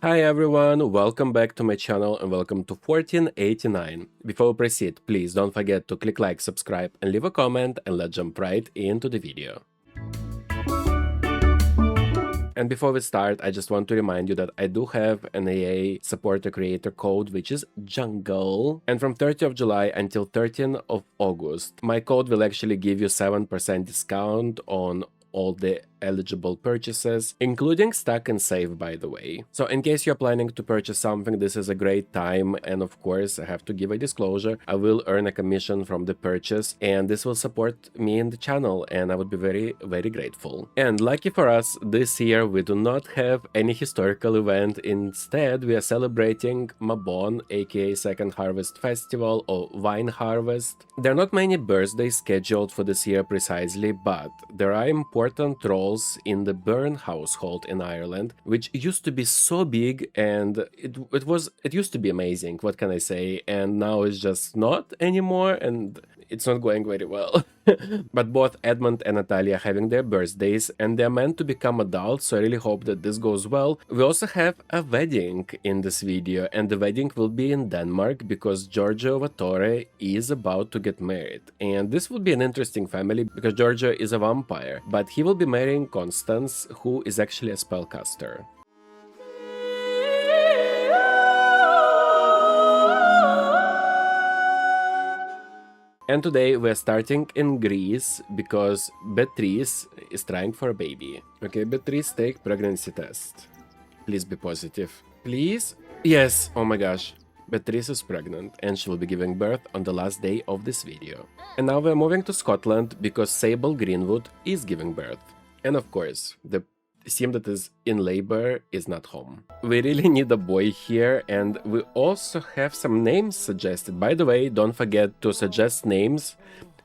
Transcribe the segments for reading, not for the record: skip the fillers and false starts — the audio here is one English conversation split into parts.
Hi everyone, welcome back to my channel and welcome to 1489. Before we proceed, please don't forget to click like, subscribe and leave a comment, and let's jump right into the video. And before we start, I just want to remind you that I do have an AA supporter creator code, which is Jungle. And from 30th of July until 13th of August, my code will actually give you 7% discount on all the eligible purchases, including Stack and Save, by the way. So in case you're planning to purchase something, this is a great time. And of course, I have to give a disclosure. I will earn a commission from the purchase, and this will support me in the channel, and I would be very, very grateful. And lucky for us, this year we do not have any historical event. Instead, we are celebrating Mabon, aka Second Harvest Festival or Wine Harvest. There are not many birthdays scheduled for this year precisely, but there are important roles in the Byrne household in Ireland, which used to be so big, and it used to be amazing, what can I say, and now it's just not anymore, and it's not going very well. But both Edmund and Natalia are having their birthdays, and they're meant to become adults, so I really hope that this goes well. We also have a wedding in this video, and the wedding will be in Denmark because Giorgio Vatore is about to get married. And this will be an interesting family because Giorgio is a vampire, but he will be marrying Constance, who is actually a spellcaster. And today we're starting in Greece because Beatrice is trying for a baby. Okay, Beatrice, take pregnancy test. Please be positive. Please? Yes, oh my gosh. Beatrice is pregnant and she will be giving birth on the last day of this video. And now we're moving to Scotland because Sable Greenwood is giving birth. And of course, the sim that is in labor is not home. We really need a boy here, and we also have some names suggested. By the way, don't forget to suggest names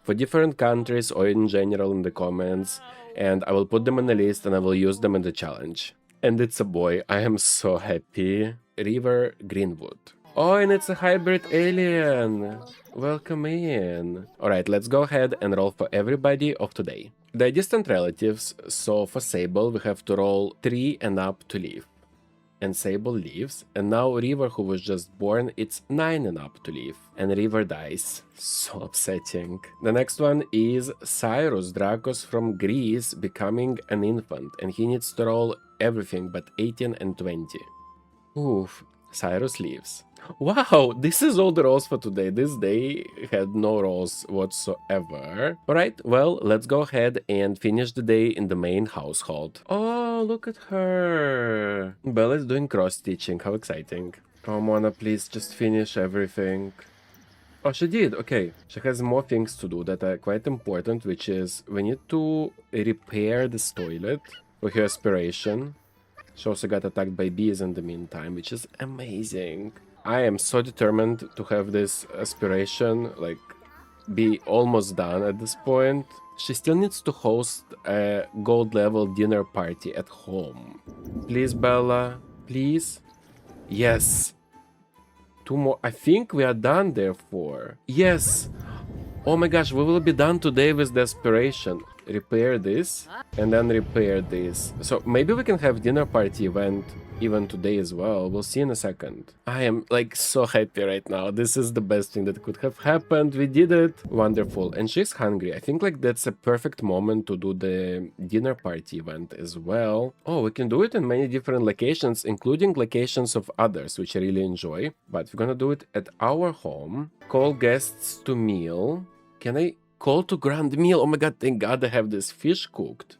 for different countries or in general in the comments, and I will put them on the list and I will use them in the challenge. And it's a boy. I am so happy. River Greenwood. Oh, and it's a hybrid alien. Welcome in. Alright, let's go ahead and roll for everybody of today. They're distant relatives, so for Sable we have to roll 3 and up to leave. And Sable leaves, and now River, who was just born, it's 9 and up to leave. And River dies. So upsetting. The next one is Cyrus Drakos from Greece becoming an infant, and he needs to roll everything but 18 and 20. Oof, Cyrus leaves. Wow, this is all the rolls for today. This day had no rolls whatsoever. Alright, well, let's go ahead and finish the day in the main household. Oh, look at her. Bella's doing cross-stitching, how exciting. Oh, Mona, please just finish everything. Oh, she did, okay. She has more things to do that are quite important, which is we need to repair this toilet for her aspiration. She also got attacked by bees in the meantime, which is amazing. I am so determined to have this aspiration, like, be almost done at this point. She still needs to host a gold level dinner party at home. Please, Bella, please. Yes. 2 more. I think we are done, therefore. Yes. Oh my gosh, we will be done today with the aspiration. Repair this, and then repair this. So maybe we can have dinner party event even today as well. We'll see in a second. I am like so happy right now. This is the best thing that could have happened. We did it. Wonderful. And she's hungry. I think like that's a perfect moment to do the dinner party event as well. Oh, we can do it in many different locations, including locations of others, which I really enjoy. But we're gonna do it at our home. Call guests to meal. Can I call to grand meal? Oh my god, thank god I have this fish cooked.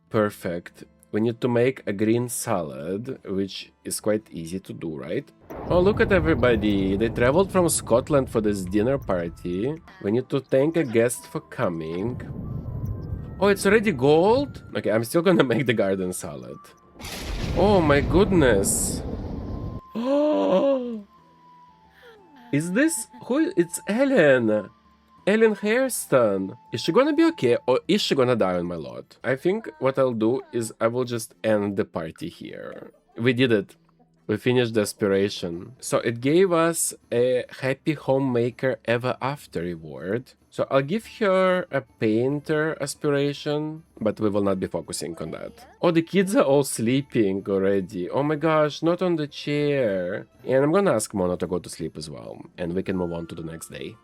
Perfect. We need to make a green salad, which is quite easy to do, right? Oh, look at everybody. They traveled from Scotland for this dinner party. We need to thank a guest for coming. Oh, it's already gold? Okay, I'm still gonna make the garden salad. Oh my goodness. Oh, is this who? It's Ellen. Ellen Hairston. Is she gonna be okay, or is she gonna die on my lot? I think what I'll do is I will just end the party here. We did it. We finished the aspiration. So it gave us a happy homemaker ever after reward. So I'll give her a painter aspiration, but we will not be focusing on that. Oh, the kids are all sleeping already. Oh my gosh, not on the chair. And I'm gonna ask Mona to go to sleep as well, and we can move on to the next day.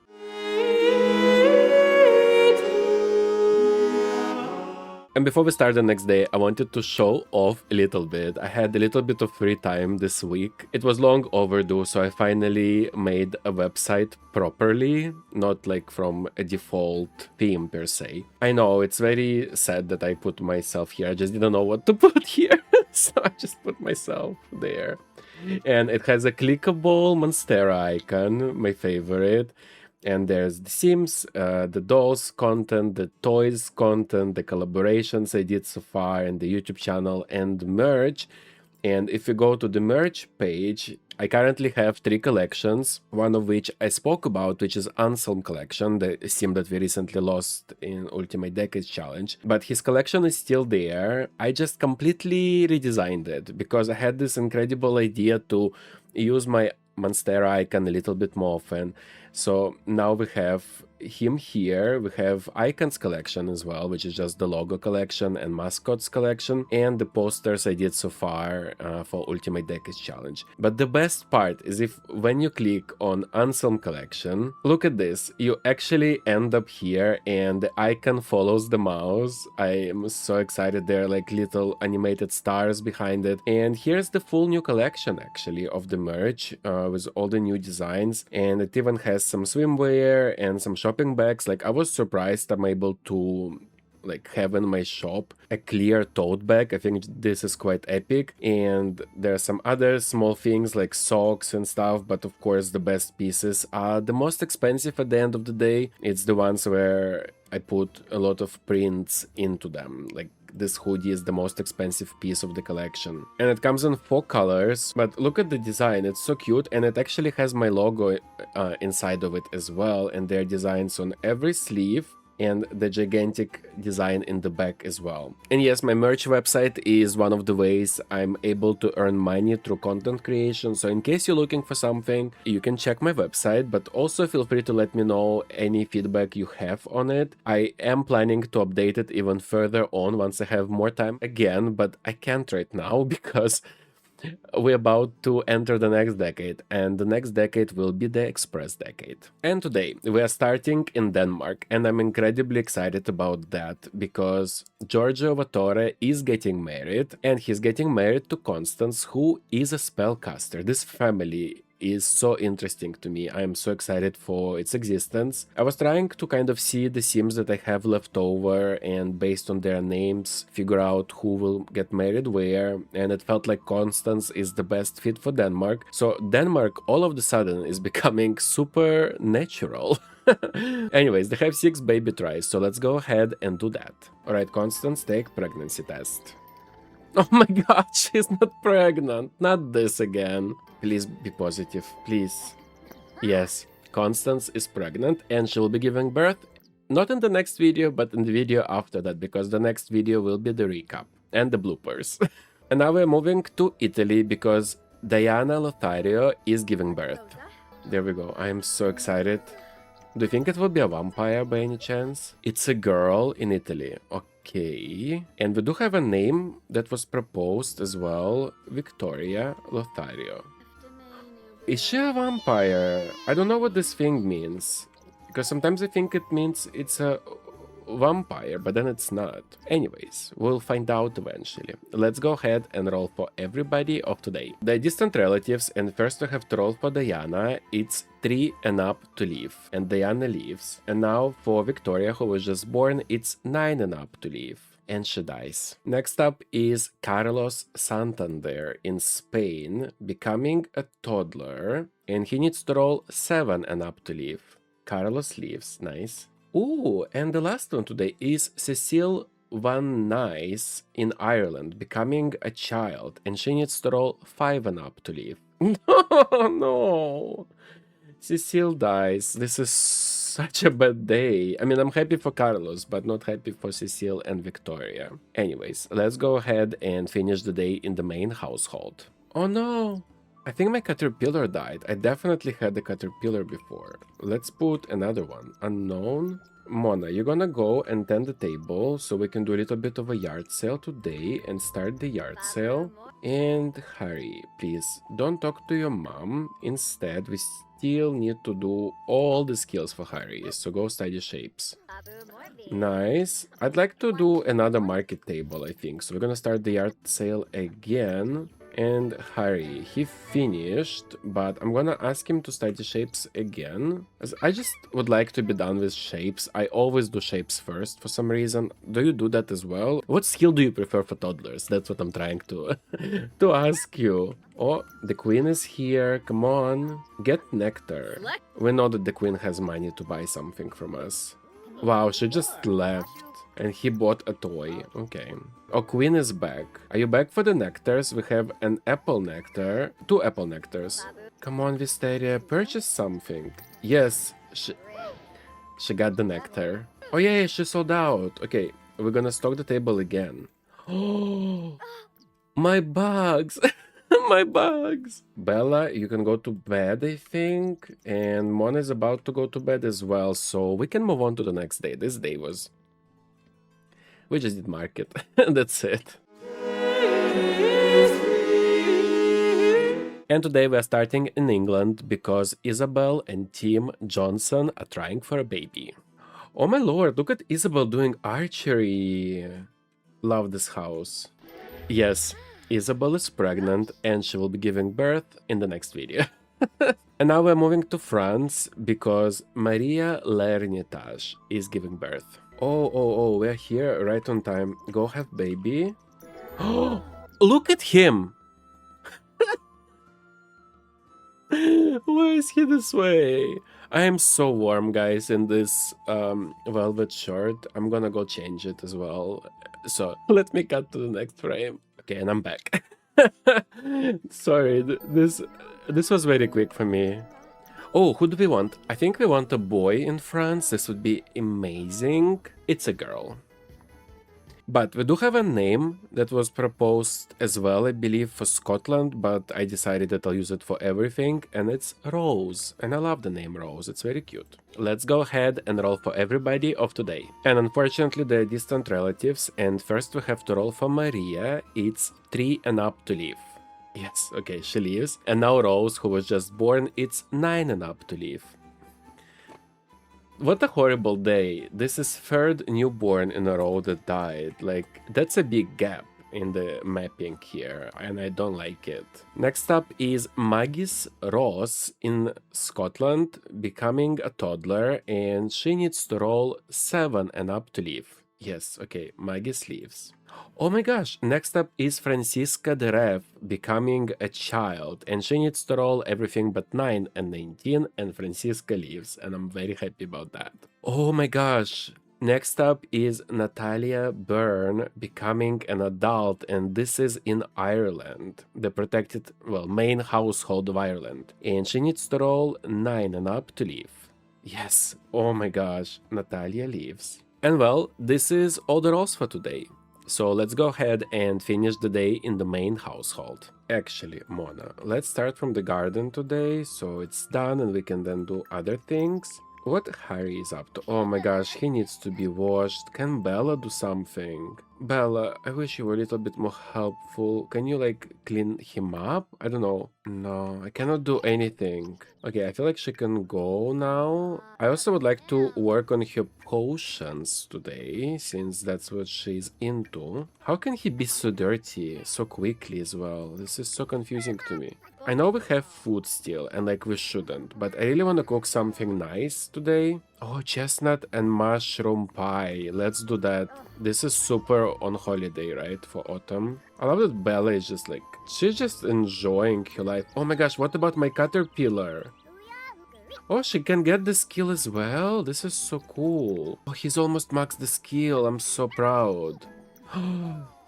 And before we start the next day, I wanted to show off a little bit. I had a little bit of free time this week. It was long overdue, so I finally made a website properly, not like from a default theme per se. I know, it's very sad that I put myself here. I just didn't know what to put here, so I just put myself there. And it has a clickable Monstera icon, my favorite. And there's the Sims, the dolls content, the toys content, the collaborations I did so far, and the YouTube channel, and merch. And if you go to the merch page, I currently have 3 collections, one of which I spoke about, which is Anselm collection, the sim that we recently lost in Ultimate Decades Challenge. But his collection is still there. I just completely redesigned it because I had this incredible idea to use my Monstera icon a little bit more often. So now we have him here. We have icons collection as well, which is just the logo collection and mascots collection, and the posters I did so far for Ultimate Decades Challenge. But the best part is if when you click on Anselm collection, look at this, you actually end up here and the icon follows the mouse. I am so excited. There are like little animated stars behind it. And here's the full new collection actually of the merch with all the new designs, and it even has some swimwear and some shopping bags. Like, I was surprised I'm able to like have in my shop a clear tote bag. I think this is quite epic. And there are some other small things like socks and stuff, but of course the best pieces are the most expensive at the end of the day. It's the ones where I put a lot of prints into them. Like, this hoodie is the most expensive piece of the collection. And it comes in 4 colors, but look at the design, it's so cute, and it actually has my logo inside of it as well, and there are designs on every sleeve and the gigantic design in the back as well. And yes, my merch website is one of the ways I'm able to earn money through content creation. So in case you're looking for something, you can check my website, but also feel free to let me know any feedback you have on it. I am planning to update it even further on once I have more time again, but I can't right now because we're about to enter the next decade, and the next decade will be the Express decade. And today we are starting in Denmark, and I'm incredibly excited about that because Giorgio Vatore is getting married, and he's getting married to Constance, who is a spellcaster. This family is so interesting to me. I am so excited for its existence. I was trying to kind of see the sims that I have left over and based on their names figure out who will get married where, and it felt like Constance is the best fit for Denmark. So Denmark all of a sudden is becoming super natural. Anyways, they have 6 baby tries, so let's go ahead and do that. Alright, Constance, take pregnancy test. Oh my god, she's not pregnant. Not this again. Please be positive, please. Yes, Constance is pregnant and she will be giving birth not in the next video, but in the video after that, because the next video will be the recap and the bloopers. And now we're moving to Italy because Diana Lothario is giving birth. There we go. I am so excited. Do you think it will be a vampire by any chance? It's a girl in Italy. Okay. And we do have a name that was proposed as well. Victoria Lothario. Is she a vampire? I don't know what this thing means. Because sometimes I think it means it's a vampire, but then it's not. Anyways, we'll find out eventually. Let's go ahead and roll for everybody of today. The distant relatives, and first we have to roll for Diana. It's 3 and up to leave, and Diana leaves. And now for Victoria, who was just born, it's 9 and up to leave, and she dies. Next up is Carlos Santander in Spain, becoming a toddler, and he needs to roll 7 and up to leave. Carlos leaves, nice. Ooh, and the last one today is Cecile Van Nice in Ireland, becoming a child, and she needs to roll 5 and up to leave. No! Cecile dies. This is such a bad day. I mean, I'm happy for Carlos, but not happy for Cecile and Victoria. Anyways, let's go ahead and finish the day in the main household. Oh no! I think my caterpillar died. I definitely had the caterpillar before. Let's put another one. Unknown. Mona, you're gonna go and tend the table so we can do a little bit of a yard sale today and start the yard sale. And Harry, please don't talk to your mom. Instead, we still need to do all the skills for Harry, so go study shapes. Nice. I'd like to do another market table, I think. So we're gonna start the yard sale again. And Harry, he finished, but I'm gonna ask him to study shapes again. As I just would like to be done with shapes. I always do shapes first for some reason. Do you do that as well? What skill do you prefer for toddlers? That's what I'm trying to to ask you. Oh, the queen is here. Come on. Get nectar. We know that the queen has money to buy something from us. Wow, she just left. And he bought a toy. Okay. Oh, queen is back. Are you back for the nectars? We have an apple nectar. 2 apple nectars. Come on, Wisteria, purchase something. Yes, she got the nectar. Oh yeah, she sold out. Okay, we're gonna stock the table again. Oh, my bugs. My bugs. Bella, you can go to bed, I think. And Mona is about to go to bed as well. So we can move on to the next day. This day was... We just did market. That's it. And today we are starting in England because Isabel and Tim Johnson are trying for a baby. Oh my lord, look at Isabel doing archery. Love this house. Yes, Isabel is pregnant and she will be giving birth in the next video. And now we're moving to France because Maria L'Ermitage is giving birth. Oh, we're here right on time. Go have baby. Oh, look at him! Why is he this way? I am so warm, guys, in this velvet shirt. I'm gonna go change it as well. So, let me cut to the next frame. Okay, and I'm back. Sorry, this was very quick for me. Oh, who do we want? I think we want a boy in France. This would be amazing. It's a girl. But we do have a name that was proposed as well, I believe, for Scotland, but I decided that I'll use it for everything, and it's Rose. And I love the name Rose, it's very cute. Let's go ahead and roll for everybody of today. And unfortunately, they're distant relatives, and first we have to roll for Maria. It's 3 and up to leave. Yes, okay, she leaves. And now Rose, who was just born, it's 9 and up to leave. What a horrible day. This is 3rd newborn in a row that died. Like, that's a big gap in the mapping here, and I don't like it. Next up is Maggis Ross in Scotland, becoming a toddler, and she needs to roll 7 and up to leave. Yes, okay, Maggis leaves. Oh my gosh, next up is Francisca de Rev, becoming a child, and she needs to roll everything but 9 and 19, and Francisca leaves, and I'm very happy about that. Oh my gosh, next up is Natalia Byrne, becoming an adult, and this is in Ireland, the protected, well, main household of Ireland, and she needs to roll 9 and up to leave. Yes, oh my gosh, Natalia leaves. And well, this is all the rolls for today. So let's go ahead and finish the day in the main household. Actually, Mona, let's start from the garden today, so it's done and we can then do other things. What Harry is up to? Oh my gosh, he needs to be washed. Can Bella do something? Bella, I wish you were a little bit more helpful. Can you, like, clean him up? I don't know. No, I cannot do anything. Okay, I feel like she can go now. I also would like to work on her potions today, since that's what she's into. How can he be so dirty so quickly as well? This is so confusing to me. I know we have food still, and like we shouldn't, but I really want to cook something nice today. Oh, chestnut and mushroom pie. Let's do that. This is super on holiday, right? For autumn. I love that Bella is just like, she's just enjoying her life. Oh my gosh, what about my caterpillar? Oh, she can get the skill as well? This is so cool. Oh, he's almost maxed the skill. I'm so proud.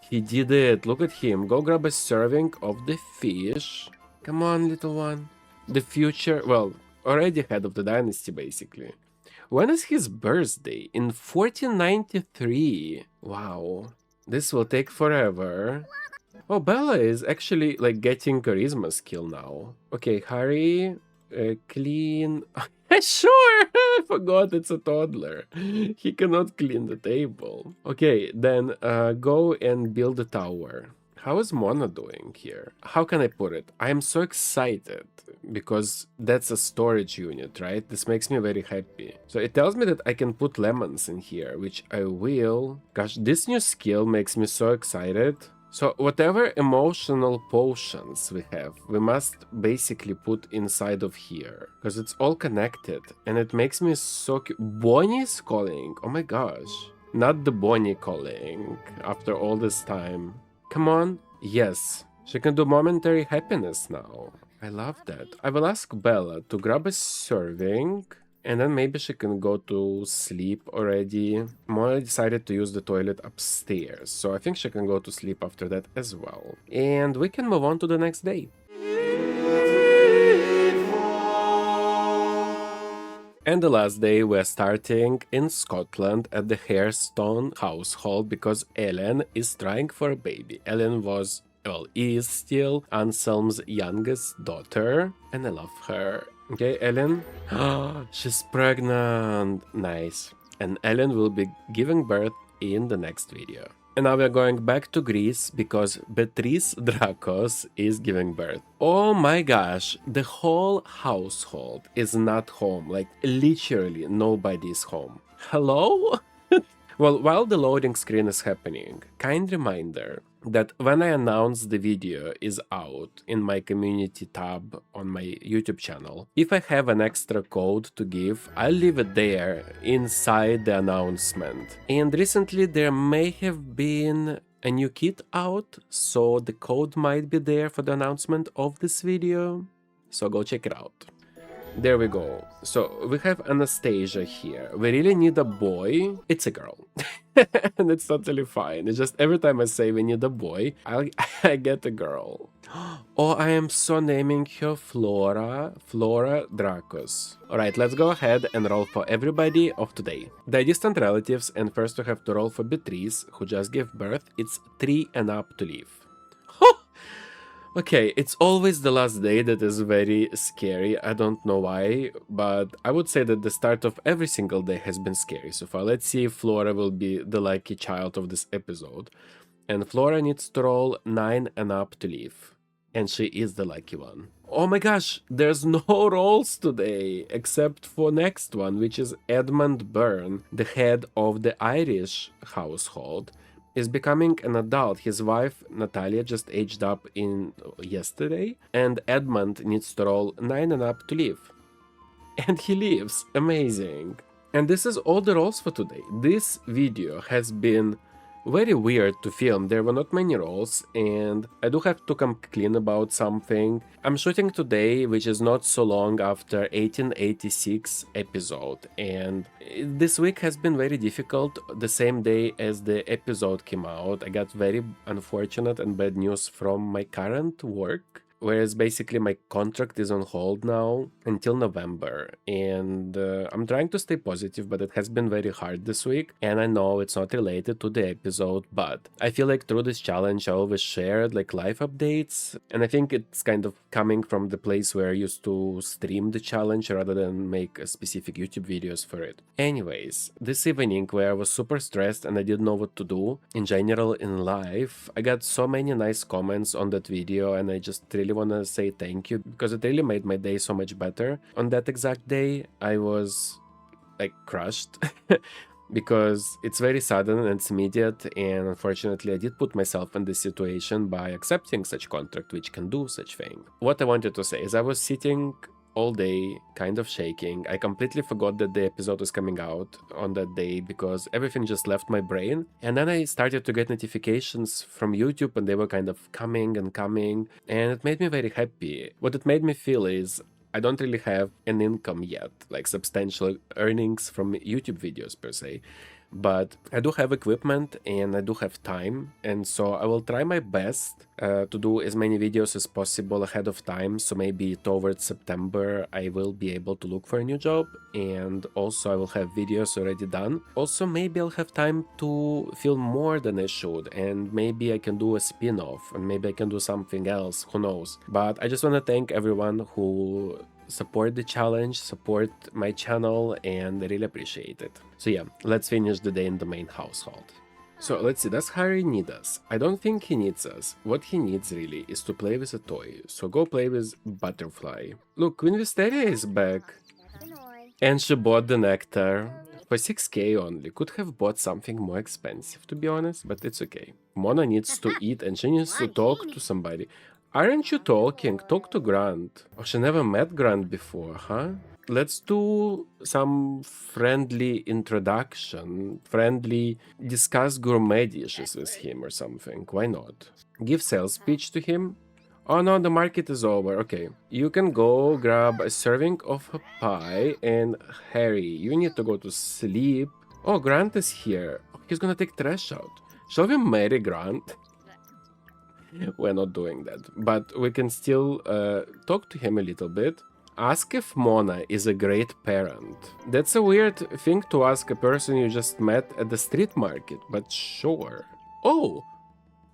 He did it. Look at him. Go grab a serving of the fish. Come on, little one. The future, well, already head of the dynasty, basically. When is his birthday? In 1493. Wow. This will take forever. Oh, Bella is actually like getting charisma skill now. Okay, Harry, clean. Sure, I forgot it's a toddler. He cannot clean the table. Okay, then go and build a tower. How is Mona doing here? How can I put it? I am so excited because that's a storage unit, right? This makes me very happy. So it tells me that I can put lemons in here, which I will. Gosh, this new skill makes me so excited. So whatever emotional potions we have, we must basically put inside of here because it's all connected and it makes me so Bonnie's calling. Oh my gosh. Not the Bonnie calling after all this time. Come on. Yes. She can do momentary happiness now. I love that. I will ask Bella to grab a serving and then maybe she can go to sleep already. Mona decided to use the toilet upstairs, so I think she can go to sleep after that as well. And we can move on to the next day. And the last day we're starting in Scotland at the Hairstone household because Ellen is trying for a baby. Ellen was, well, is still Anselm's youngest daughter and I love her. Okay, Ellen. She's pregnant. Nice. And Ellen will be giving birth in the next video. And now we're going back to Greece because Beatrice Drakos is giving birth. Oh my gosh, the whole household is not home. Like, literally nobody's home. Hello? Well, while the loading screen is happening, kind reminder that when I announce the video is out in my community tab on my YouTube channel, if I have an extra code to give, I'll leave it there inside the announcement. And recently there may have been a new kit out, so the code might be there for the announcement of this video. So go check it out. There we go. So we have Anastasia here. We really need a boy. It's a girl. And it's totally fine. It's just every time I say we need a boy, I get a girl. Oh, I am so naming her Flora Dracos. Alright, let's go ahead and roll for everybody of today. The distant relatives, and first we have to roll for Beatrice, who just gave birth. It's 3 and up to leave. Okay, it's always the last day that is very scary. I don't know why, but I would say that the start of every single day has been scary so far. Let's see if Flora will be the lucky child of this episode. And Flora needs to roll 9 and up to leave. And she is the lucky one. Oh my gosh, there's no rolls today, except for next one, which is Edmund Byrne, the head of the Irish household. Is becoming an adult. His wife Natalia just aged up in yesterday, and Edmund needs to roll 9 and up to leave. And he leaves. Amazing. And this is all the rolls for today. This video has been very weird to film. There were not many rolls, and I do have to come clean about something. I'm shooting today, which is not so long after 1886 episode, and this week has been very difficult. The same day as the episode came out, I got very unfortunate and bad news from my current work. Whereas basically my contract is on hold now until November, and I'm trying to stay positive, but it has been very hard this week, and I know it's not related to the episode, but I feel like through this challenge I always shared like life updates, and I think it's kind of coming from the place where I used to stream the challenge rather than make a specific YouTube videos for it. Anyways, this evening where I was super stressed and I didn't know what to do in general in life, I got so many nice comments on that video, and I just really want to say thank you because it really made my day so much better. On that exact day, I was like crushed because it's very sudden and it's immediate, and unfortunately I did put myself in this situation by accepting such contract which can do such thing. What I wanted to say is I was sitting all day, kind of shaking. I completely forgot that the episode was coming out on that day because everything just left my brain. And then I started to get notifications from YouTube, and they were kind of coming and coming, and it made me very happy. What it made me feel is I don't really have an income yet, like substantial earnings from YouTube videos per se. but I do have equipment and I do have time, and so I will try my best to do as many videos as possible ahead of time, so maybe towards September I will be able to look for a new job, and also I will have videos already done. Also, maybe I'll have time to film more than I should, and maybe I can do a spin-off, and maybe I can do something else, who knows. But I just want to thank everyone who support the challenge, support my channel, and I really appreciate it. So yeah, let's finish the day in the main household. So let's see, does Harry need us? I don't think he needs us. What he needs really is to play with a toy. So go play with Butterfly. Look, Queen Wisteria is back. And she bought the nectar. For 6k only. Could have bought something more expensive, to be honest, but it's okay. Mona needs to eat and she needs to talk to somebody. Aren't you talking? Talk to Grant. Oh, she never met Grant before, huh? Let's do some friendly introduction, friendly discuss gourmet dishes with him or something. Why not? Give sales pitch to him. Oh no, the market is over. Okay. You can go grab a serving of a pie, and Harry, you need to go to sleep. Oh, Grant is here. He's gonna take trash out. Shall we marry Grant? We're not doing that, but we can still talk to him a little bit. Ask if Mona is a great parent. That's a weird thing to ask a person you just met at the street market, but sure. Oh,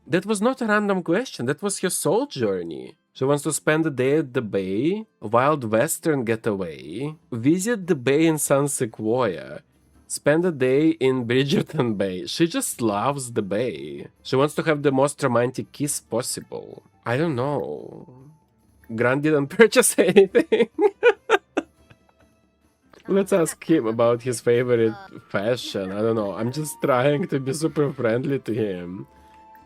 that was not a random question, that was your soul journey. She wants to spend the day at the bay, wild western getaway, visit the bay in San Sequoia, spend a day in Bridgerton Bay. She just loves the bay. She wants to have the most romantic kiss possible. I don't know. Grant didn't purchase anything. Let's ask him about his favorite fashion. I don't know. I'm just trying to be super friendly to him.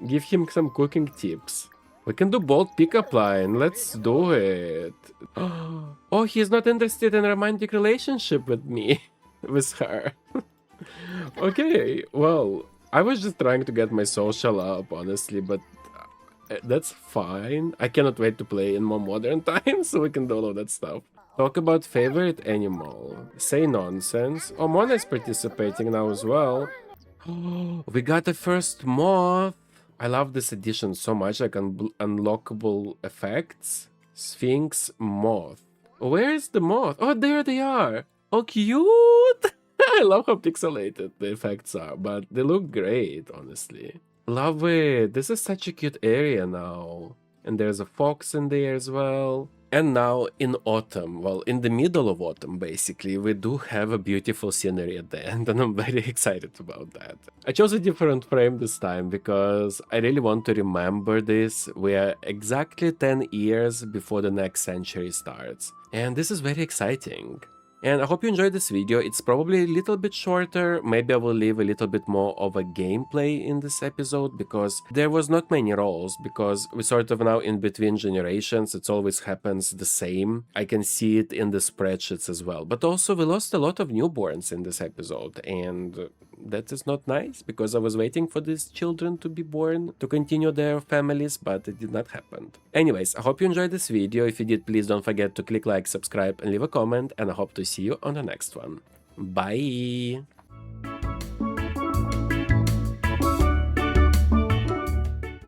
Give him some cooking tips. We can do bold pickup line. Let's do it. Oh, he's not interested in a romantic relationship with me. With her. Okay, well, I was just trying to get my social up, honestly, but that's fine. I cannot wait to play in more modern times so we can do all of that stuff. Talk about favorite animal. Say nonsense. Oh, Mona is participating now as well. We got the first moth. I love this edition so much, like unlockable effects. Sphinx moth. Where is the moth? Oh, there they are. Oh, cute. I love how pixelated the effects are, but they look great, honestly. Love it. This is such a cute area now. And there's a fox in there as well. And now in autumn, well, in the middle of autumn, basically, we do have a beautiful scenery at the end, and I'm very excited about that. I chose a different frame this time because I really want to remember this. We are exactly 10 years before the next century starts. And this is very exciting. And I hope you enjoyed this video. It's probably a little bit shorter. Maybe I will leave a little bit more of a gameplay in this episode because there was not many roles, because we're sort of now in between generations. It always happens the same. I can see it in the spreadsheets as well. But also we lost a lot of newborns in this episode, and that is not nice because I was waiting for these children to be born to continue their families, but it did not happen. Anyways, I hope you enjoyed this video. If you did, please don't forget to click like, subscribe, and leave a comment, and I hope to see you on the next one. Bye!